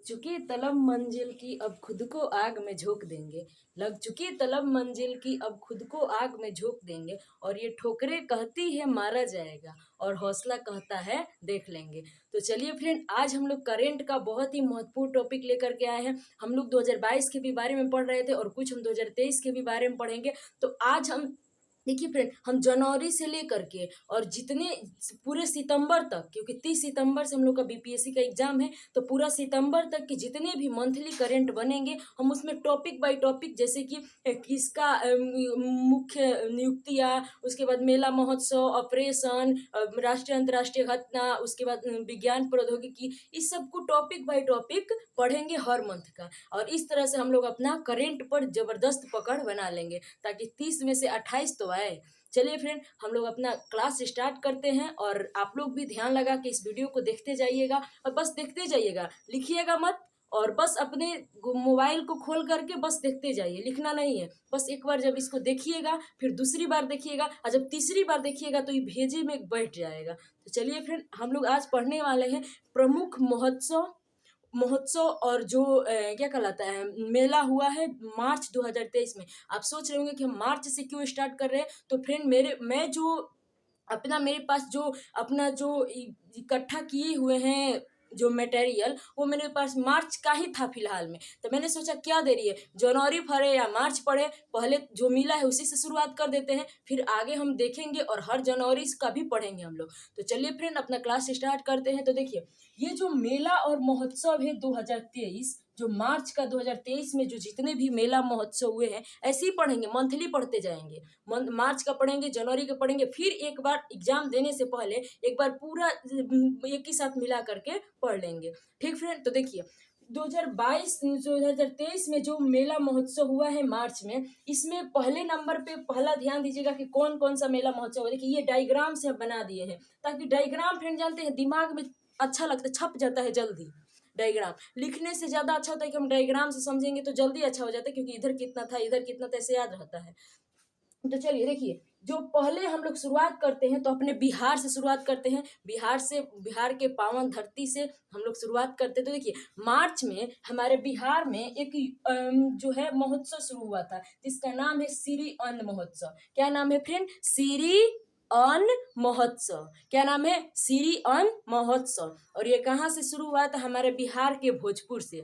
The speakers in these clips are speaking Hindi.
चुकी तलब मंजिल की अब खुद को आग में झोंक देंगे। लग चुकी तलब मंजिल की अब खुद को आग में झोंक देंगे। और ये ठोकरें कहती है मारा जाएगा और हौसला कहता है देख लेंगे। तो चलिए फ्रेंड, आज हम लोग करेंट का बहुत ही महत्वपूर्ण टॉपिक लेकर के आए हैं। हम लोग 2022 के भी बारे में पढ़ रहे थे और कुछ हम 2023 के भी बारे में पढ़ेंगे। तो आज हम देखिए फ्रेंड, हम जनवरी से लेकर के और जितने पूरे सितंबर तक, क्योंकि 30 सितंबर से हम लोग का बीपीएससी का एग्जाम है, तो पूरा सितंबर तक के जितने भी मंथली करंट बनेंगे हम उसमें टॉपिक बाय टॉपिक, जैसे कि किसका मुख्य नियुक्तियाँ, उसके बाद मेला महोत्सव, ऑपरेशन, राष्ट्रीय अंतर्राष्ट्रीय घटना, उसके बाद विज्ञान प्रौद्योगिकी, इस सब को टॉपिक बाय टॉपिक पढ़ेंगे हर मंथ का। और इस तरह से हम लोग अपना करेंट पर जबरदस्त पकड़ बना लेंगे ताकि 30 में से 28 तो आए। चलिए फ्रेंड, हम लोग अपना क्लास स्टार्ट करते हैं और आप लोग भी ध्यान लगा के इस वीडियो को देखते जाइएगा और बस देखते जाइएगा, लिखिएगा मत। और बस अपने मोबाइल को खोल करके बस देखते जाइए, लिखना नहीं है। बस एक बार जब इसको देखिएगा, फिर दूसरी बार देखिएगा, और जब तीसरी बार देखिएगा तो ये भेजे में बैठ जाएगा। तो चलिए फ्रेंड, हम लोग आज पढ़ने वाले हैं प्रमुख महोत्सव और जो क्या कहलाता है मेला हुआ है मार्च 2023 में। आप सोच रहे होंगे कि हम मार्च से क्यों स्टार्ट कर रहे हैं। तो फ्रेंड, मेरे पास जो अपना जो इकट्ठा किए हुए हैं जो मटेरियल, वो मेरे पास मार्च का ही था फिलहाल में। तो मैंने सोचा क्या देरी है, जनवरी पढ़े या मार्च पढ़े, पहले जो मिला है उसी से शुरुआत कर देते हैं, फिर आगे हम देखेंगे और हर जनवरी का भी पढ़ेंगे हम लोग। तो चलिए फ्रेंड, अपना क्लास स्टार्ट करते हैं। तो देखिए, ये जो मेला और महोत्सव है 2023, जो मार्च का 2023 में जो जितने भी मेला महोत्सव हुए हैं, ऐसे ही पढ़ेंगे, मंथली पढ़ते जाएंगे। मार्च का पढ़ेंगे, जनवरी का पढ़ेंगे, फिर एक बार एग्जाम देने से पहले एक बार पूरा एक ही साथ मिला करके पढ़ लेंगे। ठीक फ्रेंड, तो देखिए 2023 में जो मेला महोत्सव हुआ है मार्च में, इसमें पहले नंबर पे पहला ध्यान दीजिएगा कि कौन कौन सा मेला महोत्सव है। देखिए, ये डायग्राम से बना दिए हैं ताकि डायग्राम फ्रेंड जानते हैं दिमाग में अच्छा लगता है, छप जाता है जल्दी। डायग्राम लिखने से ज़्यादा अच्छा होता है कि हम डायग्राम से समझेंगे तो जल्दी अच्छा हो जाता है, क्योंकि इधर कितना था इधर कितना था ऐसे याद रहता है। तो चलिए देखिए, जो पहले हम लोग शुरुआत करते हैं तो अपने बिहार से शुरुआत करते हैं। बिहार के पावन धरती से हम लोग शुरुआत करते हैं। तो देखिए, मार्च में हमारे बिहार में एक जो है महोत्सव शुरू हुआ था, जिसका नाम है श्री अन्न महोत्सव। क्या नाम है फ्रेंड? श्री अन्न महोत्सव। क्या नाम है? श्री अन्न महोत्सव। और ये कहाँ से शुरू हुआ था? हमारे बिहार के भोजपुर से।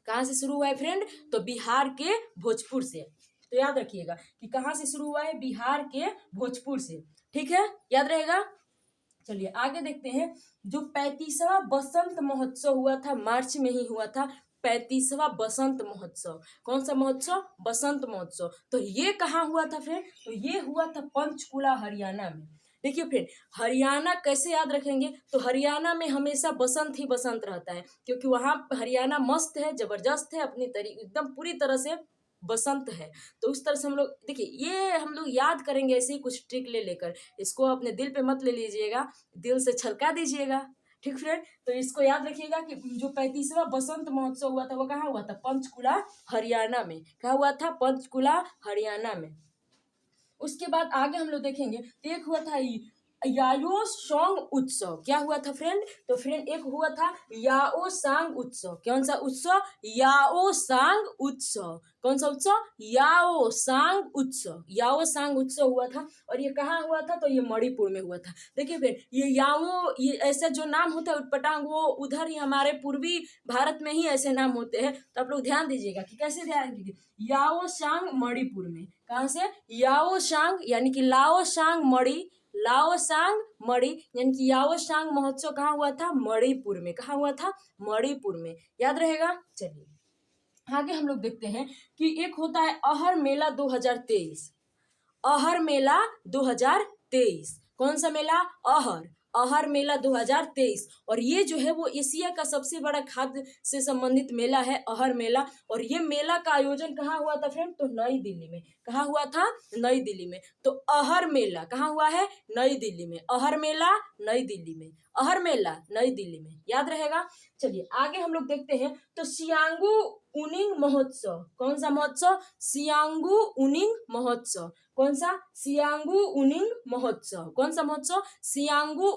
कहाँ से शुरू हुआ है फ्रेंड? तो बिहार के भोजपुर से। तो याद रखिएगा कि कहाँ से शुरू हुआ है? बिहार के भोजपुर से। ठीक है, याद रहेगा। चलिए आगे देखते हैं। जो 35वां बसंत महोत्सव हुआ था, मार्च में ही हुआ था। 35वां बसंत महोत्सव। कौन सा महोत्सव? बसंत महोत्सव। तो ये कहाँ हुआ था फ्रेंड? तो ये हुआ था पंचकुला, हरियाणा में। देखिए फ्रेंड, हरियाणा कैसे याद रखेंगे? तो हरियाणा में हमेशा बसंत ही बसंत रहता है, क्योंकि वहाँ हरियाणा मस्त है, जबरदस्त है, अपनी तरीके एकदम पूरी तरह से बसंत है। तो उस तरह से हम लोग देखिए, ये हम लोग याद करेंगे ऐसे ही कुछ ट्रिक ले लेकर। इसको अपने दिल पे मत ले लीजिएगा, दिल से छलका दीजिएगा। ठीक फ्रेंड, तो इसको याद रखिएगा कि जो 35वां बसंत महोत्सव हुआ था वो कहाँ हुआ था? पंचकुला, हरियाणा में। कहाँ हुआ था? पंचकुला, हरियाणा में। उसके बाद आगे हम लोग देखेंगे तो एक हुआ था याओ सांग उत्सव। क्या हुआ था फ्रेंड? तो फ्रेंड एक हुआ था याओ सांग उत्सव। कौन सा उत्सव? याओ सांग उत्सव। कौन सा उत्सव? याओ सांग उत्सव। याओ सांग उत्सव हुआ था। और ये कहाँ हुआ था? तो ये मणिपुर में हुआ था। देखिए फ्रेंड, ये याओ, ये ऐसा जो नाम होता है उटपटांग, वो उधर ही हमारे पूर्वी भारत में ही ऐसे नाम होते हैं। तो आप लोग ध्यान दीजिएगा कि कैसे ध्यान दीजिए। याओ सांग मणिपुर में। कहाँ से? याओ सांग यानी कि लाओ सांग मणि, लाओ सांग मणि यानी कि याओ सांग महोत्सव कहाँ हुआ था? मणिपुर में। कहाँ हुआ था? मणिपुर में। याद रहेगा। चलिए आगे हम लोग देखते हैं कि एक होता है अहर मेला 2023। अहर मेला 2023। कौन सा मेला? अहर मेला 2023। और ये जो है वो एशिया का सबसे बड़ा खाद्य से संबंधित मेला है, अहर मेला। और ये मेला का आयोजन कहाँ हुआ था फ्रेंड? तो नई दिल्ली में। कहाँ हुआ था? नई दिल्ली में। तो अहर मेला कहाँ हुआ है? नई दिल्ली में। अहर मेला नई दिल्ली में। अहर मेला नई दिल्ली में, याद रहेगा। चलिए आगे हम लोग देखते हैं। तो सियांगू उनिंग महोत्सव, कौन सा महोत्सव? सियांगू उनिंग महोत्सव। कौन सा? सियांगू उनिंग महोत्सव। कौन सा महोत्सव? सियांगू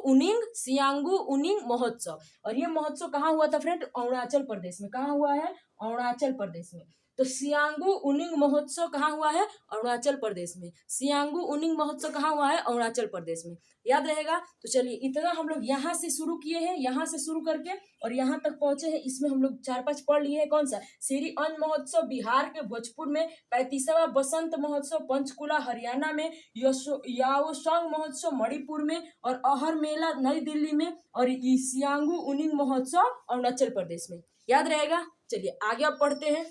उनिंग महोत्सव। और ये महोत्सव कहाँ हुआ था फ्रेंड? अरुणाचल प्रदेश में। कहाँ हुआ है? अरुणाचल प्रदेश में। तो सियांगू उनिंग महोत्सव कहाँ हुआ है? अरुणाचल प्रदेश में। सियांगू उनिंग महोत्सव कहाँ हुआ है? अरुणाचल प्रदेश में, याद रहेगा। तो चलिए इतना हम लोग यहाँ से शुरू किए हैं, यहाँ से शुरू करके और यहाँ तक पहुंचे हैं। इसमें हम लोग 4-5 पढ़ लिए हैं। कौन सा? श्री अन्न महोत्सव बिहार के भोजपुर में, 35वां बसंत महोत्सव पंचकुला हरियाणा में, याओसांग महोत्सव मणिपुर में, और अहर मेला नई दिल्ली में, और सियांगू उनिंग महोत्सव अरुणाचल प्रदेश में, याद रहेगा। चलिए आगे अब पढ़ते हैं।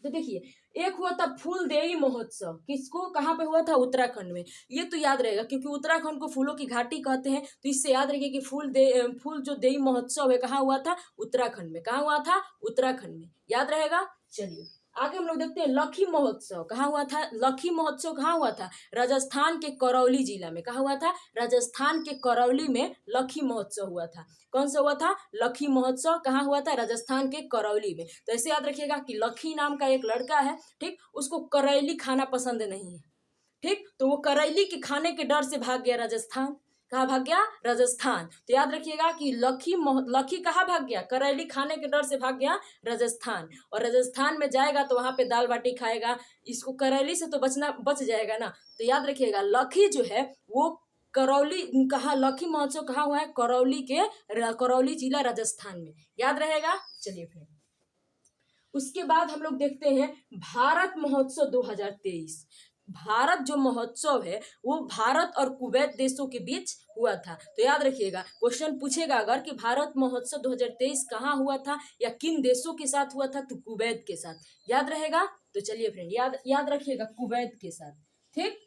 तो देखिए, एक हुआ था फूलदेई महोत्सव, किसको? कहाँ पे हुआ था? उत्तराखंड में। ये तो याद रहेगा क्योंकि उत्तराखंड को फूलों की घाटी कहते हैं, तो इससे याद रखिए कि फूल जो देई महोत्सव है कहाँ हुआ था? उत्तराखंड में। कहाँ हुआ था? उत्तराखंड में, याद रहेगा। चलिए आगे हम लोग देखते हैं। लखी महोत्सव कहाँ हुआ था? लखी महोत्सव कहाँ हुआ था? राजस्थान के करौली जिला में। कहाँ हुआ था? राजस्थान के करौली में लखी महोत्सव हुआ था। कौन सा हुआ था? लखी महोत्सव कहाँ हुआ था? राजस्थान के करौली में। तो ऐसे याद रखिएगा कि लखी नाम का एक लड़का है, ठीक, उसको करैली खाना पसंद नहीं है, ठीक, तो वो करैली के खाने के डर से भाग गया राजस्थान। कहाँ भाग गया? राजस्थान। तो याद रखिएगा कि लखी कहाँ भाग गया? करैली खाने के डर से भाग गया राजस्थान। और राजस्थान में जाएगा तो वहां पे दाल बाटी खाएगा, इसको करैली से तो बच जाएगा ना। तो याद रखिएगा लखी जो है वो करौली, कहाँ लखी महोत्सव कहाँ हुआ है? करौली जिला राजस्थान में, याद रहेगा। चलिए फिर उसके बाद हम लोग देखते हैं भारत महोत्सव 2023। भारत जो महोत्सव है वो भारत और कुवैत देशों के बीच हुआ था। तो याद रखिएगा, क्वेश्चन पूछेगा अगर कि भारत महोत्सव 2023 कहाँ हुआ था या किन देशों के साथ हुआ था, तो कुवैत के साथ, याद रहेगा। तो चलिए फ्रेंड याद रखिएगा कुवैत के साथ, ठीक।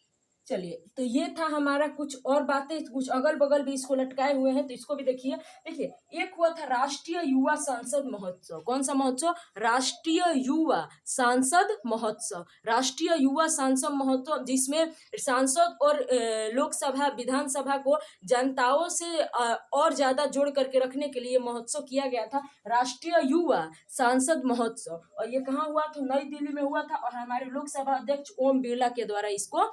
चलिए तो ये था हमारा, कुछ और बातें कुछ अगल बगल भी इसको लटकाए हुए हैं, तो इसको भी देखिए। देखिए एक हुआ था राष्ट्रीय युवा सांसद महोत्सव। कौन सा महोत्सव? राष्ट्रीय युवा सांसद महोत्सव। राष्ट्रीय युवा सांसद महोत्सव जिसमें सांसद और लोकसभा विधानसभा को जनताओं से और ज्यादा जोड़ करके रखने के लिए महोत्सव किया गया था, राष्ट्रीय युवा सांसद महोत्सव। और ये कहाँ हुआ था? नई दिल्ली में हुआ था। और हमारे लोकसभा अध्यक्ष ओम बिरला के द्वारा इसको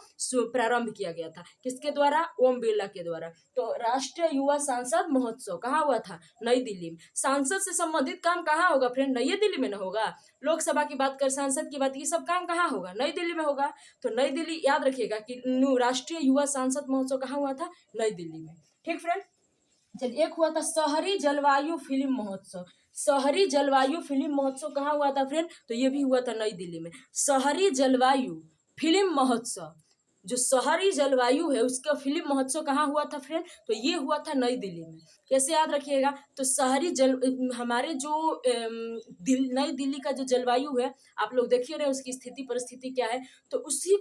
प्रारंभ किया गया था। किसके द्वारा? ओम बिरला के द्वारा। तो राष्ट्रीय युवा सांसद महोत्सव कहाँ हुआ था? नई दिल्ली में। सांसद से संबंधित काम कहाँ होगा फ्रेंड? नई दिल्ली में ना होगा। लोकसभा की बात कर, सांसद की बात, ये सब काम कहाँ होगा? नई दिल्ली में होगा। तो नई दिल्ली, याद रखिएगा कि राष्ट्रीय युवा सांसद महोत्सव कहाँ हुआ था? नई दिल्ली में, ठीक फ्रेंड। चलिए एक हुआ था शहरी जलवायु फिल्म महोत्सव। शहरी जलवायु फिल्म महोत्सव कहाँ हुआ था फ्रेंड? तो ये भी हुआ था नई दिल्ली में। शहरी जलवायु फिल्म महोत्सव, जो शहरी जलवायु है उसका फिल्म महोत्सव कहाँ हुआ था फ्रेंड? तो ये हुआ था नई दिल्ली में। कैसे याद रखिएगा? तो हमारे जो नई दिल्ली का जो जलवायु है, आप लोग देखिए रहे उसकी स्थिति परिस्थिति क्या है, तो उसी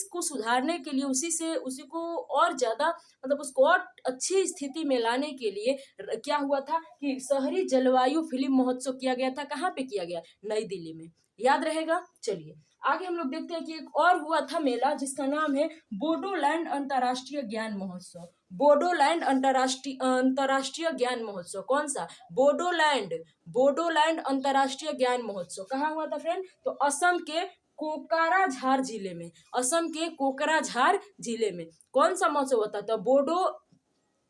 को सुधारने के लिए, उसी को और ज्यादा मतलब उसको और अच्छी स्थिति में लाने के लिए क्या हुआ था कि शहरी जलवायु फिल्म महोत्सव किया गया था। कहाँ पे किया गया? नई दिल्ली में, याद रहेगा। चलिए आगे हम लोग देखते हैं कि एक और हुआ था मेला जिसका नाम है बोडोलैंड अंतर्राष्ट्रीय ज्ञान महोत्सव। बोडोलैंड अंतर्राष्ट्रीय ज्ञान महोत्सव। कौन सा? बोडोलैंड अंतर्राष्ट्रीय ज्ञान महोत्सव कहाँ हुआ था फ्रेंड? तो असम के कोकराझार जिले में। असम के कोकराझार जिले में कौन सा महोत्सव होता था?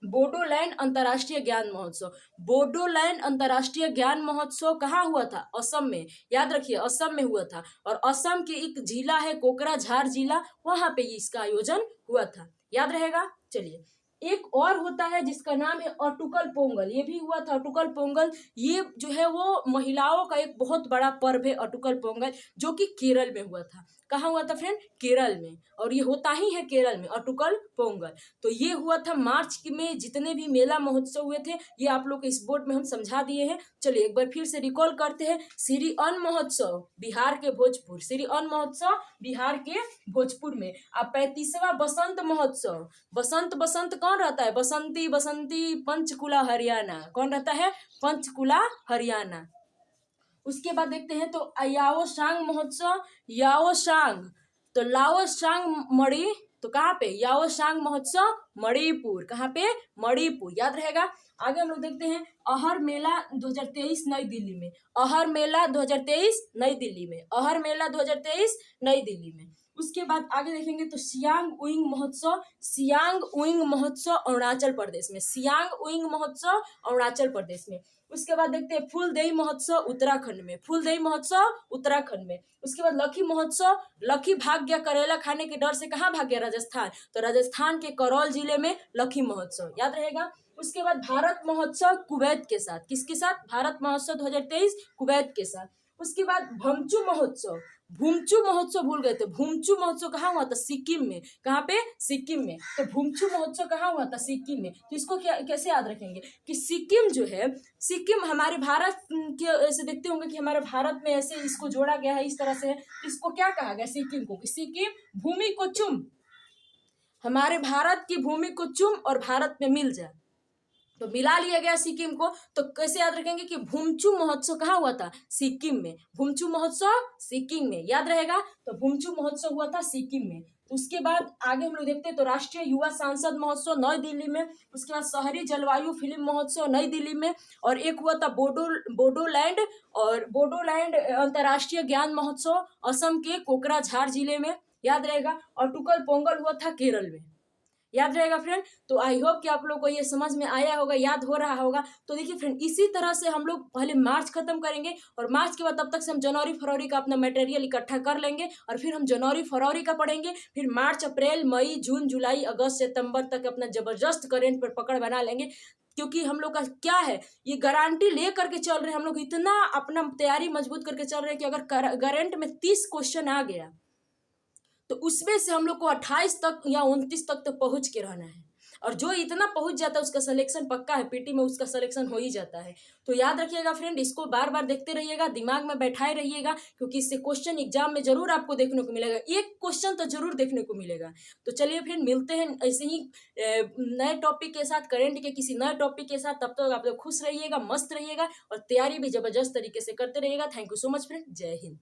बोडोलैंड अंतर्राष्ट्रीय ज्ञान महोत्सव। बोडोलैंड अंतर्राष्ट्रीय ज्ञान महोत्सव कहाँ हुआ था? असम में, याद रखिए असम में हुआ था। और असम के एक जिला है कोकराझार जिला, वहां पे इसका आयोजन हुआ था, याद रहेगा। चलिए एक और होता है जिसका नाम है अटुकल पोंगल। ये भी हुआ था अटुकल पोंगल। ये जो है वो महिलाओं का एक बहुत बड़ा पर्व है अटुकल पोंगल, जो कि केरल में हुआ था। कहाँ हुआ था फ्रेंड? केरल में। और ये होता ही है केरल में अटुकल पोंगल। तो ये हुआ था मार्च में। जितने भी मेला महोत्सव हुए थे ये आप लोग इस बोर्ड में हम समझा दिए हैं। चलिए एक बार फिर से रिकॉल करते हैं। श्री अन्न महोत्सव बिहार के भोजपुर, श्री अन्न महोत्सव बिहार के भोजपुर में। अब 35वां बसंत महोत्सव, बसंत कौन रहता है? बसंती पंचकुला हरियाणा। कौन रहता है? पंचकुला हरियाणा। उसके बाद देखते हैं तो याओसांग महोत्सव, याओसांग, तो लाओसांग तो कहाँ पे, याओसांग महोत्सव मणिपुर, कहाँ पे, मणिपुर, याद रहेगा। आगे हम लोग देखते हैं अहर मेला 2023 नई दिल्ली में, अहर मेला 2023 नई दिल्ली में, अहर मेला 2023 नई दिल्ली में। उसके बाद आगे देखेंगे तो सियांग उइंग महोत्सव, सियांग उइंग महोत्सव अरुणाचल प्रदेश में, सियांग उइंग महोत्सव अरुणाचल प्रदेश में। उसके बाद देखते हैं फूलदेई महोत्सव उत्तराखंड में, फूलदेई महोत्सव उत्तराखंड में। उसके बाद लखी महोत्सव, लखी भाग गया करेला खाने के डर से, कहाँ भाग गया, राजस्थान, तो राजस्थान के करौल जिले में लखी महोत्सव, याद रहेगा। उसके बाद भारत महोत्सव कुवैत के साथ, किसके साथ, भारत महोत्सव 2023 कुवैत के साथ। उसके बाद भमचू महोत्सव, भूमचू महोत्सव भूल गए थे, भूमचू महोत्सव कहाँ हुआ था, सिक्किम में, कहाँ पे, सिक्किम में। तो भूमचू महोत्सव कहाँ हुआ था, सिक्किम में। तो इसको क्या कैसे याद रखेंगे कि सिक्किम जो है, सिक्किम हमारे भारत के, ऐसे देखते होंगे कि हमारे भारत में ऐसे इसको जोड़ा गया है इस तरह से, इसको क्या कहा गया सिक्किम को, सिक्किम भूमि को चुम, हमारे भारत की भूमि को चुम और भारत में मिल जाए, तो मिला लिया गया सिक्किम को। तो कैसे याद रखेंगे कि भूमचू महोत्सव कहाँ हुआ था, सिक्किम में, भूमचू महोत्सव सिक्किम में, याद रहेगा। तो भूमचू महोत्सव हुआ था सिक्किम में। तो उसके बाद आगे हम लोग देखते हैं तो राष्ट्रीय युवा सांसद महोत्सव नई दिल्ली में, उसके बाद शहरी जलवायु फिल्म महोत्सव नई दिल्ली में, और एक हुआ था बोडोलैंड और बोडोलैंड अंतर्राष्ट्रीय ज्ञान महोत्सव असम के कोकराझार जिले में, याद रहेगा। और टुकल पोंगल हुआ था केरल में, याद रहेगा फ्रेंड। तो आई होप कि आप लोग को ये समझ में आया होगा, याद हो रहा होगा। तो देखिए फ्रेंड, इसी तरह से हम लोग पहले मार्च खत्म करेंगे और मार्च के बाद तब तक से हम जनवरी फरवरी का अपना मटेरियल इकट्ठा कर लेंगे और फिर हम जनवरी फरवरी का पढ़ेंगे, फिर मार्च अप्रैल मई जून जुलाई अगस्त सितंबर तक अपना जबरदस्त करेंट पर पकड़ बना लेंगे। क्योंकि हम लोग का क्या है, ये गारंटी ले करके चल रहे हैं, हम लोग इतना अपना तैयारी मजबूत करके चल रहे हैं कि अगर करंट में 30 क्वेश्चन आ गया तो उसमें से हम लोग को 28 तक या 29 तक तो पहुंच के रहना है। और जो इतना पहुंच जाता है उसका सिलेक्शन पक्का है, पीटी में उसका सिलेक्शन हो ही जाता है। तो याद रखिएगा फ्रेंड, इसको बार बार देखते रहिएगा, दिमाग में बैठाए रहिएगा, क्योंकि इससे क्वेश्चन एग्जाम में जरूर आपको देखने को मिलेगा, एक क्वेश्चन तो जरूर देखने को मिलेगा। तो चलिए फ्रेंड, मिलते हैं ऐसे ही नए टॉपिक के साथ, करेंट के किसी नए टॉपिक के साथ। तब तक आप लोग खुश रहिएगा, मस्त रहिएगा और तैयारी भी जबरदस्त तरीके से करते रहिएगा। Thank you so much friend, जय हिंद।